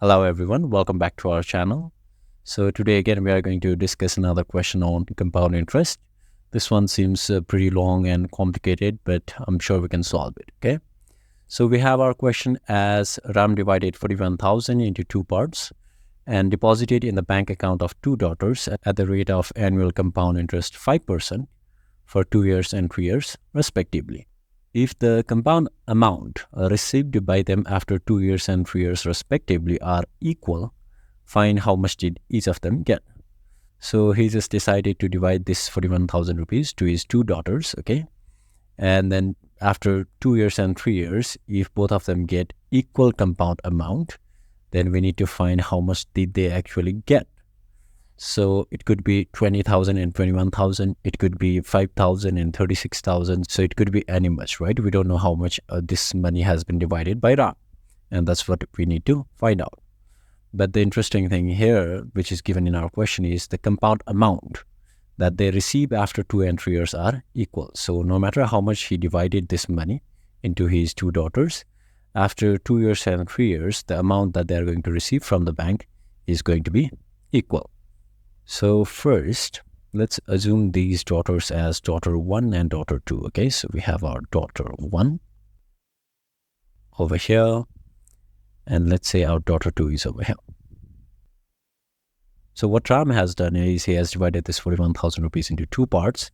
Hello everyone, welcome back to our channel. So today again we are going to discuss another question on compound interest. This one seems pretty long and complicated, but I'm sure we can solve it, okay? So we have our question as Ram divided 41,000 into two parts and deposited in the bank account of two daughters at the rate of annual compound interest 5% for 2 years and 3 years respectively. If the compound amount received by them after 2 years and 3 years respectively are equal, find how much did each of them get. So he just decided to divide this 41,000 rupees to his two daughters, okay? And then after 2 years and 3 years, if both of them get equal compound amount, then we need to find how much did they actually get. So it could be 20,000 and 21,000. It could be 5,000 and 36,000. So it could be any much, right? We don't know how much this money has been divided by Ram. And that's what we need to find out. But the interesting thing here, which is given in our question, is the compound amount that they receive after 2 and 3 years are equal. So no matter how much he divided this money into his two daughters, after 2 years and 3 years, the amount that they're going to receive from the bank is going to be equal. So first, let's assume these daughters as daughter 1 and daughter 2, okay? So we have our daughter 1 over here, and let's say our daughter 2 is over here. So what Ram has done is he has divided this 41,000 rupees into two parts,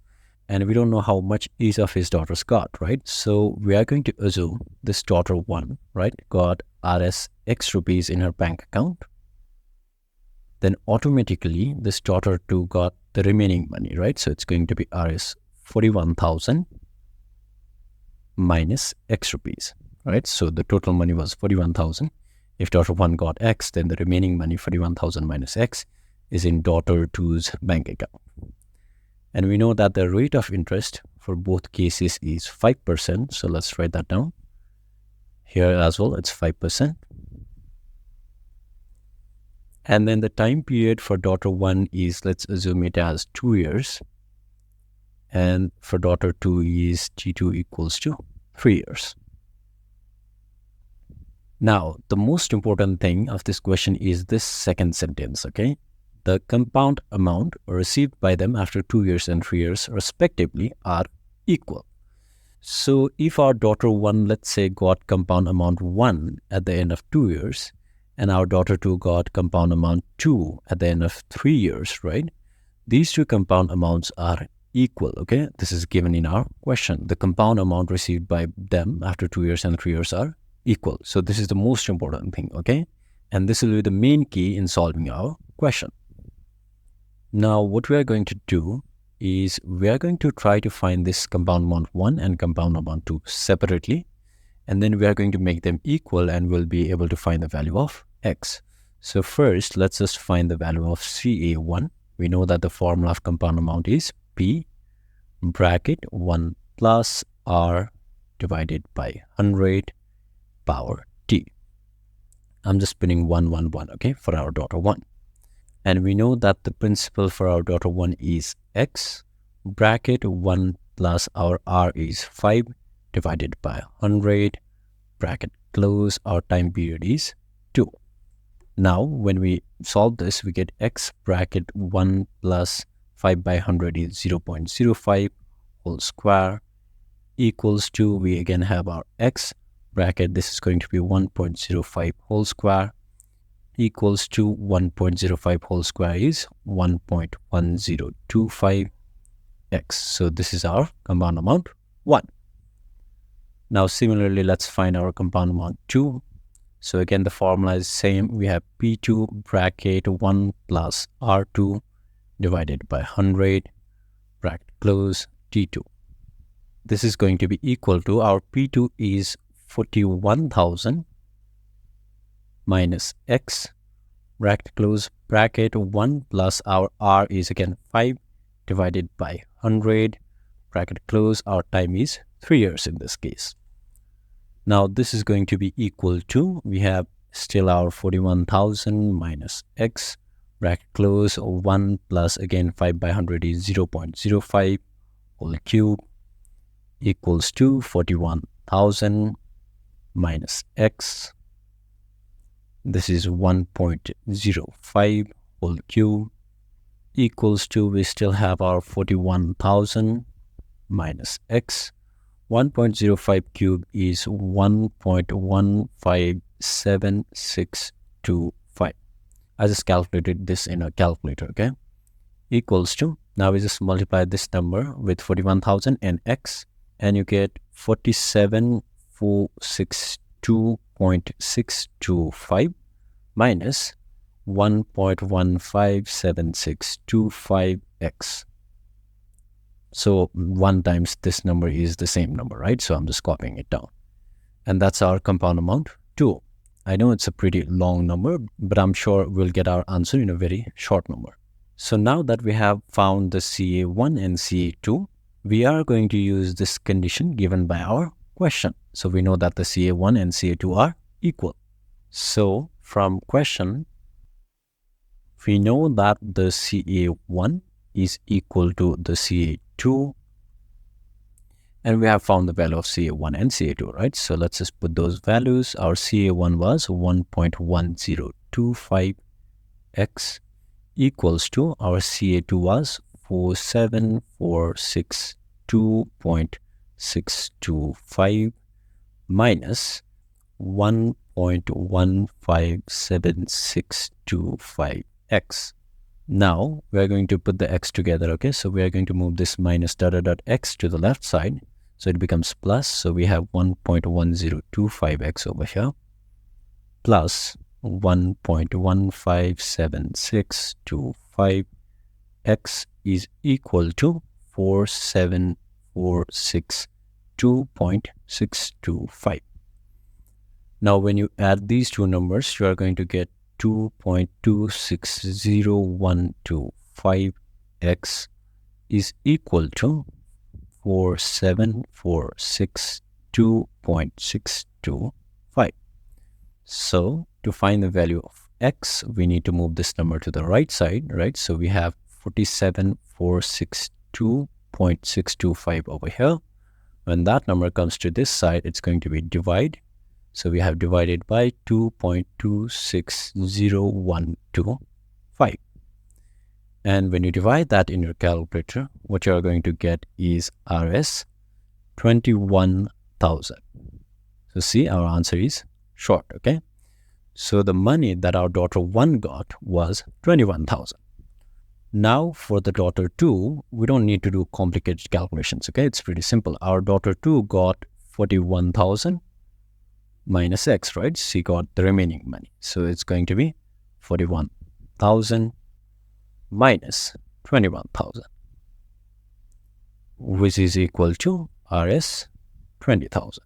and we don't know how much each of his daughters got, right? So we are going to assume this daughter 1, right, got Rs X rupees in her bank account. Then automatically this daughter 2 got the remaining money, right? So it's going to be Rs 41,000 minus X rupees, right? So the total money was 41,000. If daughter 1 got X, then the remaining money 41,000 minus X is in daughter 2's bank account. And we know that the rate of interest for both cases is 5%. So let's write that down. Here as well, it's 5%. And then the time period for daughter 1 is, let's assume it as 2 years. And for daughter 2 is T2 equals to 3 years. Now, the most important thing of this question is this second sentence, okay? The compound amount received by them after 2 years and 3 years respectively are equal. So if our daughter 1, let's say, got compound amount 1 at the end of 2 years, and our daughter 2 got compound amount 2 at the end of 3 years, right? These two compound amounts are equal, okay? This is given in our question. The compound amount received by them after 2 years and 3 years are equal. So this is the most important thing, okay? And this will be the main key in solving our question. Now, what we are going to do is we are going to try to find this compound amount 1 and compound amount 2 separately. And then we are going to make them equal and we'll be able to find the value of X. So first, let's just find the value of CA1. We know that the formula of compound amount is P bracket 1 plus R divided by 100 power T. I'm just putting 1, 1, 1, okay, for our daughter 1. And we know that the principal for our daughter 1 is X bracket 1 plus our R is 5 divided by 100 bracket close. Our time period is 2. Now, when we solve this, we get X bracket 1 plus 5 by 100 is 0.05 whole square equals to, we again have our X bracket, this is going to be 1.05 whole square equals to 1.05 whole square is 1.1025 X. So this is our compound amount 1. Now, similarly, let's find our compound amount 2. So again, the formula is same. We have P2 bracket 1 plus R2 divided by 100 bracket close T2. This is going to be equal to, our P2 is 41,000 minus X bracket close bracket 1 plus our R is again 5 divided by 100 bracket close. Our time is 3 years in this case. Now this is going to be equal to, we have still our 41,000 minus X bracket close 1 plus again 5 by 100 is 0.05 whole cube equals to 41,000 minus X This is 1.05 whole cube equals to, we still have our 41,000 minus x. 1.05 cube is 1.157625. I just calculated this in a calculator, okay? Equals to, now we just multiply this number with 41,000 and x, and you get 47,462.625 minus 1.157625x. So 1 times this number is the same number, right? So I'm just copying it down. And that's our compound amount 2. I know it's a pretty long number, but I'm sure we'll get our answer in a very short number. So now that we have found the CA1 and CA2, we are going to use this condition given by our question. So we know that the CA1 and CA2 are equal. So from question, we know that the CA1 is equal to the CA2, and we have found the value of CA1 and CA2, right? So let's just put those values. Our CA1 was 1.1025x equals to, our CA2 was 47,462.625 minus 1.157625x. Now we are going to put the x together, okay? So we are going to move this minus dot dot dot x to the left side, so it becomes plus. So we have 1.1025x over here plus 1.157625x is equal to 47,462.625. Now when you add these two numbers, you are going to get 2.260125x is equal to 47,462.625. So to find the value of x, we need to move this number to the right side, right? So we have 47,462.625 over here. When that number comes to this side, it's going to be divide. So we have divided by 2.26012.5. And when you divide that in your calculator, what you are going to get is Rs 21,000. So see, our answer is short, okay? So the money that our daughter 1 got was 21,000. Now for the daughter 2, we don't need to do complicated calculations, okay? It's pretty simple. Our daughter 2 got 41,000 minus x, right? She got the remaining money. So it's going to be 41,000 minus 21,000, which is equal to Rs 20,000.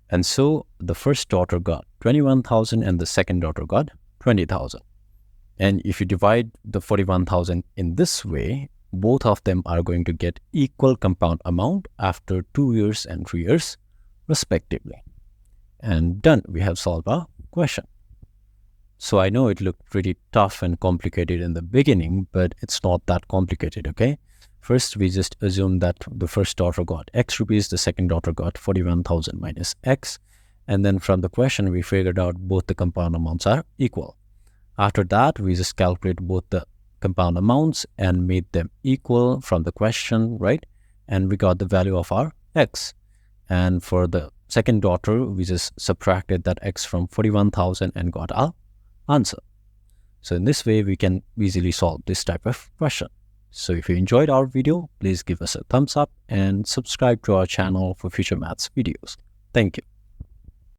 And so the first daughter got 21,000 and the second daughter got 20,000. And if you divide the 41,000 in this way, both of them are going to get equal compound amount after 2 years and 3 years respectively. And done, we have solved our question. So I know it looked pretty tough and complicated in the beginning, but it's not that complicated, okay? First, we just assume that the first daughter got x rupees, the second daughter got 41,000 minus x. And then from the question, we figured out both the compound amounts are equal. After that, we just calculate both the compound amounts and made them equal from the question, right? And we got the value of our x. And for the second daughter, we just subtracted that x from 41,000 and got our answer. So in this way, we can easily solve this type of question. So if you enjoyed our video, please give us a thumbs up and subscribe to our channel for future maths videos. Thank you.